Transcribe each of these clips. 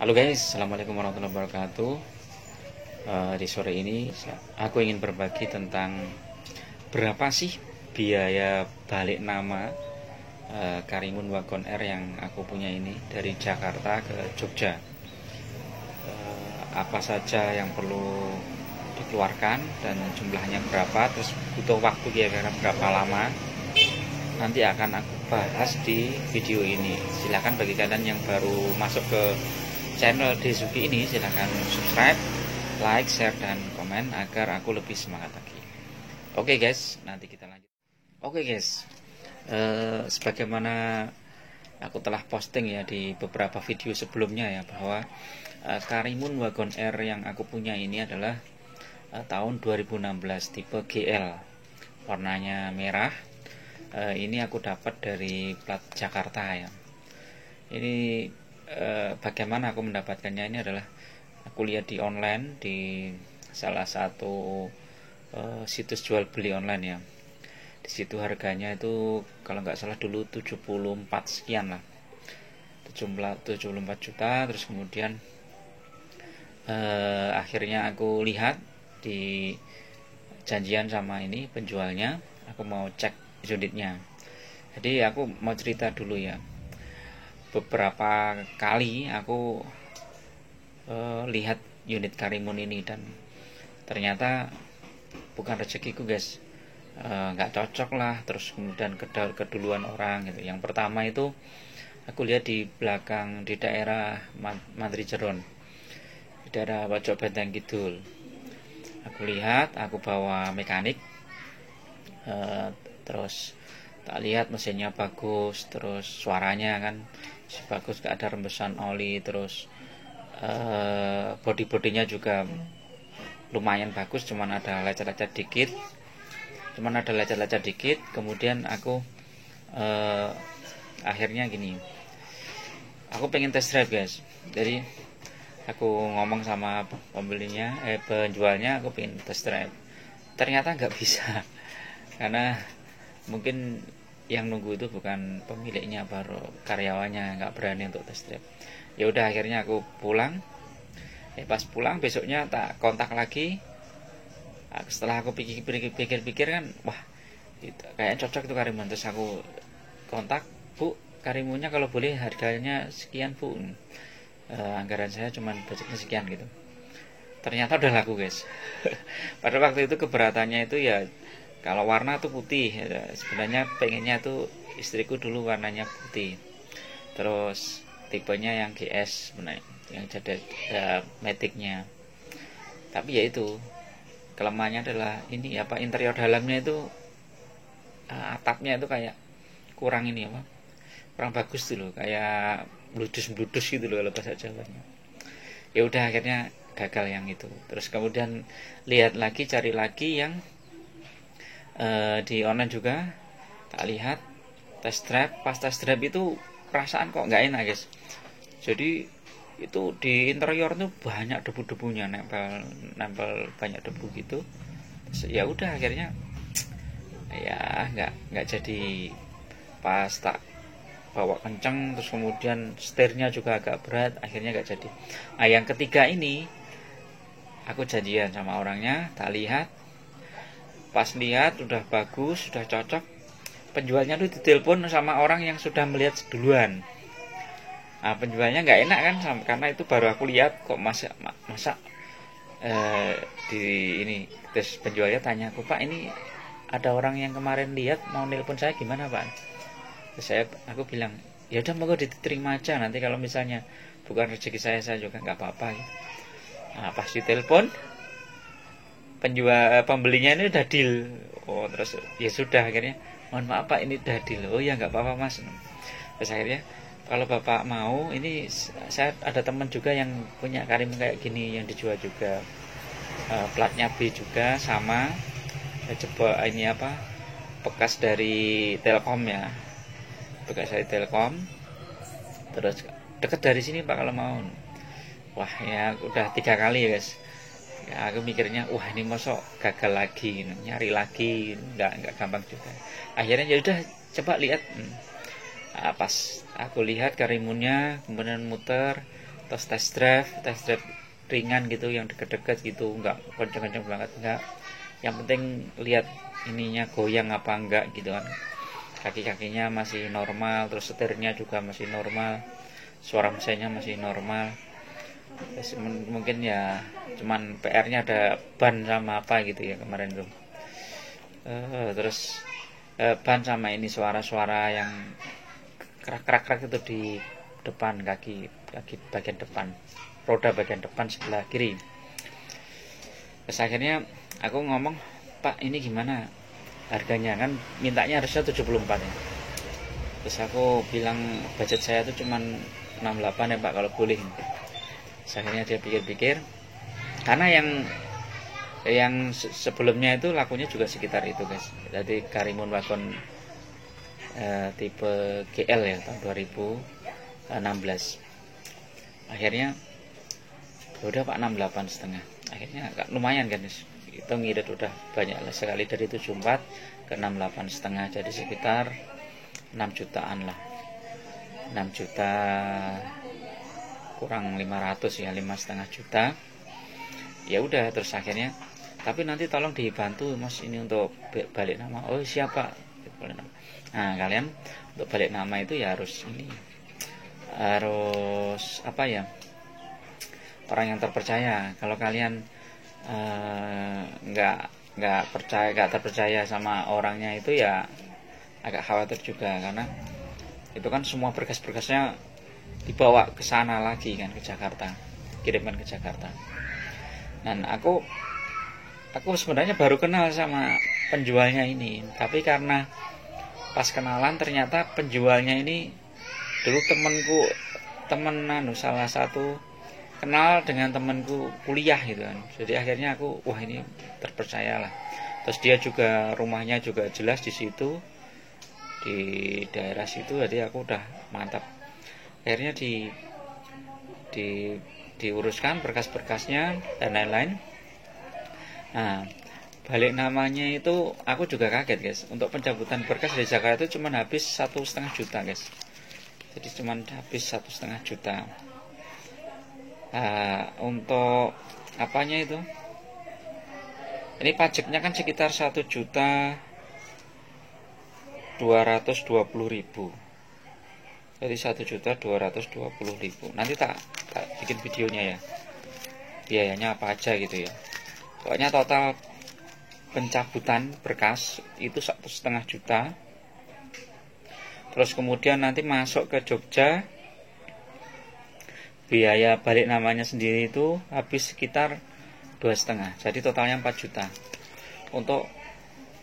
Halo guys, assalamualaikum warahmatullahi wabarakatuh. Di sore ini aku ingin berbagi tentang berapa sih biaya balik nama Karimun Wagon Air yang aku punya ini dari Jakarta ke Jogja. Apa saja yang perlu dikeluarkan dan jumlahnya berapa, terus butuh waktu kira-kira berapa lama, nanti akan aku bahas di video ini. Silahkan bagi kalian yang baru masuk ke channel Dezuki ini, silahkan subscribe, like, share, dan komen agar aku lebih semangat lagi. Oke guys, nanti kita lanjut. Oke guys, sebagaimana aku telah posting ya di beberapa video sebelumnya ya, bahwa Karimun Wagon Air yang aku punya ini adalah tahun 2016 tipe GL, warnanya merah. Ini aku dapat dari plat Jakarta ya. Ini bagaimana aku mendapatkannya, ini adalah aku lihat di online, di salah satu situs jual beli online ya. Di situ harganya itu kalau nggak salah dulu 74 sekian lah, 74 juta. Terus kemudian akhirnya aku lihat di janjian sama ini penjualnya, aku mau cek unitnya. Jadi aku mau cerita dulu ya. Beberapa kali aku lihat unit Karimun ini dan ternyata bukan rezekiku guys, nggak cocok lah. Terus kemudian keduluan orang gitu. Yang pertama itu aku lihat di belakang, di daerah Mantri Jeron, di daerah Pojok Benteng Kidul. Aku lihat, aku bawa mekanik, terus tak lihat mesinnya bagus, terus suaranya kan bagus, gak ada rembesan oli, terus body-bodinya juga lumayan bagus, cuman ada lecet-lecet dikit. Kemudian aku akhirnya gini, aku pengen test drive guys. Jadi aku ngomong sama penjualnya, aku pengen test drive. Ternyata nggak bisa karena mungkin yang nunggu itu bukan pemiliknya, baru karyawannya, nggak berani untuk test drive. Ya udah, akhirnya aku pulang. Pas pulang besoknya tak kontak lagi. Setelah aku pikir-pikir kan, wah kayaknya cocok itu Karimun. Terus aku kontak, Bu, Karimunnya kalau boleh harganya sekian Bu, anggaran saya cuma budgetnya sekian gitu. Ternyata udah laku guys. Pada waktu itu keberatannya itu ya, kalau warna tuh putih, sebenarnya pengennya tuh istriku dulu warnanya putih. Terus tipenya yang GS sebenarnya, yang jadi maticnya. Tapi ya itu kelemahannya adalah ini apa, interior dalamnya itu atapnya itu kayak kurang ini apa, kurang bagus tuh loh, kayak bludus gitu loh kalau bahasa Jawanya. Ya udah, akhirnya gagal yang itu. Terus kemudian lihat lagi, cari lagi yang di online juga, tak lihat, test drive. Pas test drive itu perasaan kok nggak enak guys. Jadi itu di interior tuh banyak debu-debunya, nempel banyak debu gitu. Terus, ya udah akhirnya ya nggak jadi. Pas tak bawa kenceng, terus kemudian setirnya juga agak berat, akhirnya nggak jadi. Nah yang ketiga ini aku janjian sama orangnya, tak lihat. Pas lihat udah bagus, sudah cocok, penjualnya tuh ditelepon sama orang yang sudah melihat duluan. Nah penjualnya nggak enak kan, karena itu baru aku lihat kok, masa di ini. Terus penjualnya tanya aku, Pak ini ada orang yang kemarin lihat mau nelpon saya, gimana Pak? Terus aku bilang, ya udah monggo diterima aja, nanti kalau misalnya bukan rezeki saya juga nggak apa-apa. Nah pas ditelepon, pembelinya ini udah deal. Oh terus ya sudah, akhirnya mohon maaf Pak ini udah deal. Oh ya nggak apa-apa Mas. Terus akhirnya kalau Bapak mau, ini saya ada teman juga yang punya Karimun kayak gini yang dijual juga, platnya B juga sama, coba ini apa, bekas dari Telkom ya, terus deket dari sini Pak kalau mau. Wah ya udah 3 kali ya guys. Ya, aku mikirnya wah ini mosok gagal lagi, nyari lagi nggak gampang juga. Akhirnya ya udah coba lihat. Nah, pas aku lihat Karimunnya, kemudian muter, terus test drive ringan gitu, yang deket-deket gitu, nggak kenceng-kenceng banget, nggak. Yang penting lihat ininya goyang apa enggak gitu kan, kaki-kakinya masih normal, terus setirnya juga masih normal, suara mesinnya masih normal. Terus mungkin ya cuman PR-nya ada ban sama apa gitu ya kemarin tuh. Terus ban sama ini suara-suara yang kerak-kerak itu di depan kaki bagian depan, roda bagian depan sebelah kiri. Terus akhirnya aku ngomong, Pak ini gimana harganya, kan mintanya harusnya 74 ya. Terus aku bilang budget saya itu cuman 68 ya Pak kalau boleh. Terus akhirnya dia pikir-pikir, karena yang sebelumnya itu lakunya juga sekitar itu guys. Jadi Karimun Wagon tipe GL ya tahun 2016. Akhirnya udah Pak 68 setengah. Akhirnya lumayan kan, itu ngirit udah banyak sekali dari 74 ke 68 setengah, jadi sekitar 6 jutaan lah, 6 juta kurang 500 ya, 5,5 juta. Ya udah, terus akhirnya tapi nanti tolong dibantu Mas ini untuk balik nama. Oh siapa? Nah kalian untuk balik nama itu ya harus ini, harus apa ya, orang yang terpercaya. Kalau kalian nggak terpercaya sama orangnya itu ya agak khawatir juga, karena itu kan semua berkas-berkasnya dibawa ke sana lagi kan, ke Jakarta, kirimkan ke Jakarta. Dan aku sebenarnya baru kenal sama penjualnya ini, tapi karena pas kenalan ternyata penjualnya ini dulu temen salah satu kenal dengan temanku kuliah gitu kan. Jadi akhirnya aku wah ini terpercayalah. Terus dia juga rumahnya juga jelas di situ, di daerah situ, jadi aku udah mantap. Akhirnya diuruskan berkas-berkasnya dan lain-lain. Nah, balik namanya itu aku juga kaget guys. Untuk pencabutan berkas di Jakarta itu cuma habis 1,5 juta guys. Jadi cuma habis 1,5 juta. Untuk apanya itu, ini pajaknya kan sekitar 1.220.000. Jadi 1.220.000. Nanti tak bikin videonya ya, biayanya apa aja gitu ya. Pokoknya total pencabutan berkas itu 1,5 juta. Terus kemudian nanti masuk ke Jogja, biaya balik namanya sendiri itu habis sekitar 2,5. Jadi totalnya 4 juta. Untuk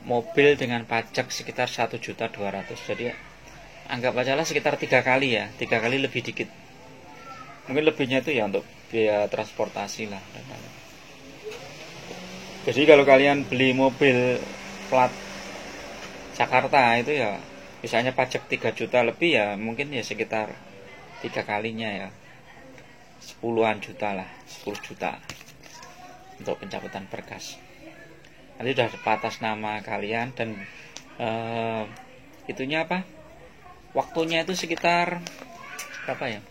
mobil dengan pajak sekitar 1.200.000. Jadi anggap aja lah sekitar 3 kali ya, 3 kali lebih dikit. Mungkin lebihnya itu ya untuk biaya transportasi lah. Jadi kalau kalian beli mobil plat Jakarta itu ya misalnya pajak 3 juta lebih ya, mungkin ya sekitar 3 kalinya ya, 10-an juta lah, 10 juta untuk pencabutan berkas. Nanti udah atas nama kalian dan itunya apa? Waktunya itu sekitar berapa ya?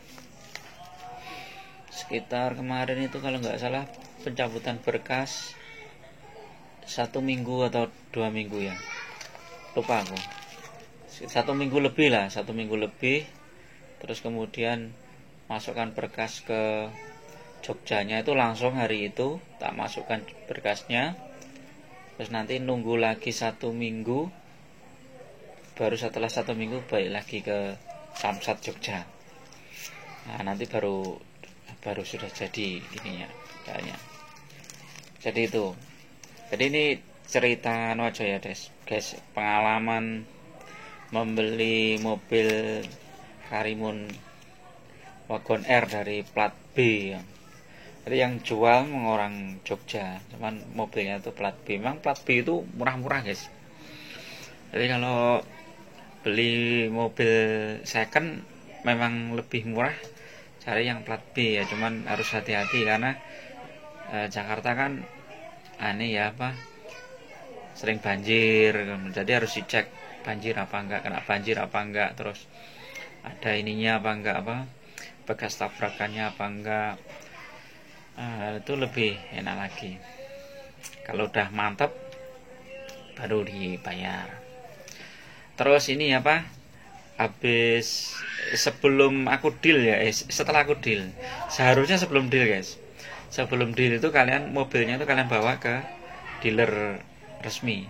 Sekitar kemarin itu kalau nggak salah pencabutan berkas 1 minggu atau 2 minggu ya, lupa aku. 1 minggu lebih lah, 1 minggu lebih. Terus kemudian masukkan berkas ke Jogjanya itu langsung hari itu tak masukkan berkasnya. Terus nanti nunggu lagi 1 minggu, baru setelah 1 minggu balik lagi ke Samsat Jogja. Nah nanti baru sudah jadi ininya kayaknya. Jadi itu, jadi ini cerita aja ya guys, pengalaman membeli mobil Karimun Wagon R dari plat B ya. Jadi yang jual orang Jogja, cuman mobilnya itu plat B. Memang plat B itu murah-murah guys. Jadi kalau beli mobil second memang lebih murah cari yang plat B ya, cuman harus hati-hati karena Jakarta kan aneh ya apa, sering banjir, jadi harus dicek banjir apa enggak, kena banjir apa enggak, terus ada ininya apa enggak, apa bekas tabrakannya apa enggak. Itu lebih enak lagi. Kalau udah mantap baru dibayar. Terus ini apa, habis sebelum aku deal ya, setelah aku deal, seharusnya sebelum deal guys, sebelum deal itu kalian mobilnya itu kalian bawa ke dealer resmi,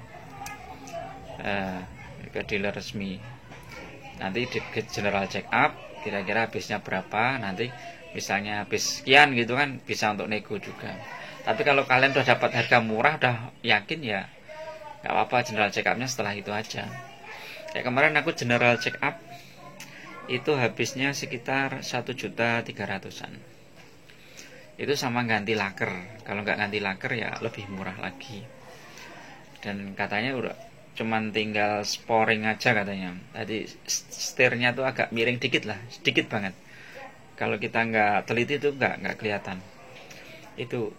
nanti di general check up kira-kira habisnya berapa, nanti misalnya habis sekian gitu kan, bisa untuk nego juga. Tapi kalau kalian udah dapat harga murah, udah yakin, ya nggak apa-apa, general check upnya setelah itu aja. Kayak kemarin aku general check up itu habisnya sekitar 1.300.000-an. Itu sama ganti laker. Kalau nggak ganti laker ya lebih murah lagi. Dan katanya udah cuman tinggal sporing aja katanya. Tadi setirnya tuh agak miring dikit lah, sedikit banget. Kalau kita nggak teliti tuh nggak kelihatan. Itu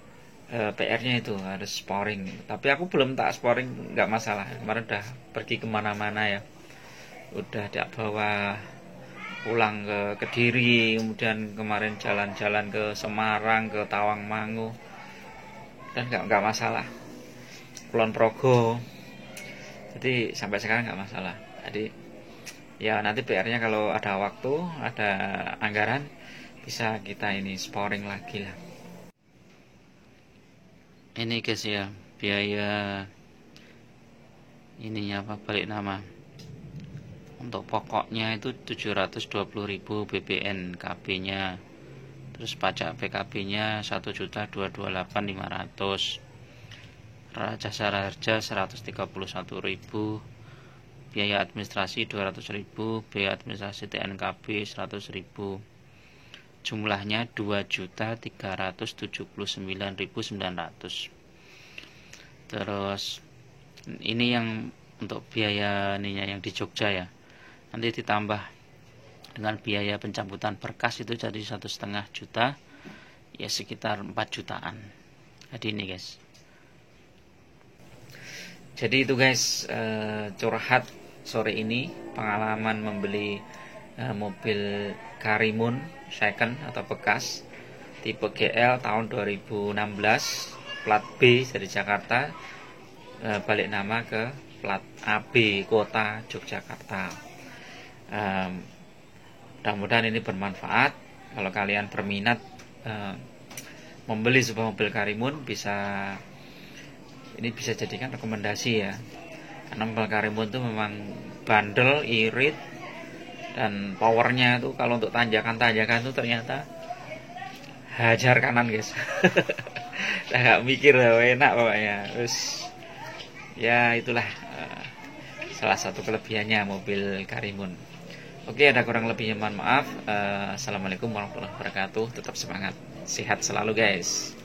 PR-nya itu harus sporing. Tapi aku belum tak sporing, nggak masalah. Kemarin udah pergi kemana-mana ya, udah dia bawa pulang ke Kediri, kemudian kemarin jalan-jalan ke Semarang, ke Tawangmangu, dan nggak masalah. Kulon Progo, jadi sampai sekarang nggak masalah. Jadi ya nanti PR-nya kalau ada waktu, ada anggaran, bisa kita ini sporing lagi lah. Ini guys ya, biaya ininya apa, balik nama. Untuk pokoknya itu 720.000 BPN KB-nya. Terus pajak PKB-nya 1.228.500. Jasa harja 131.000. Biaya administrasi 200.000, biaya administrasi TNKB 100.000. Jumlahnya 2.379.900. Terus ini yang untuk biaya ininya yang di Jogja ya. Nanti ditambah dengan biaya pencabutan berkas itu jadi 1,5 juta, ya sekitar 4 jutaan. Jadi ini guys. Jadi itu guys, curhat sore ini pengalaman membeli mobil Karimun second atau bekas tipe GL tahun 2016, plat B dari Jakarta, balik nama ke plat AB kota Yogyakarta. Mudah-mudahan ini bermanfaat. Kalau kalian berminat membeli sebuah mobil Karimun, ini bisa jadikan rekomendasi ya. Karena mobil Karimun itu memang bandel, irit, dan powernya itu kalau untuk tanjakan-tanjakan itu ternyata hajar kanan guys. Gak mikir, enak pokoknya. Terus ya itulah salah satu kelebihannya mobil Karimun. Oke, ada kurang lebihnya mohon maaf. Assalamualaikum warahmatullahi wabarakatuh. Tetap semangat, sehat selalu guys.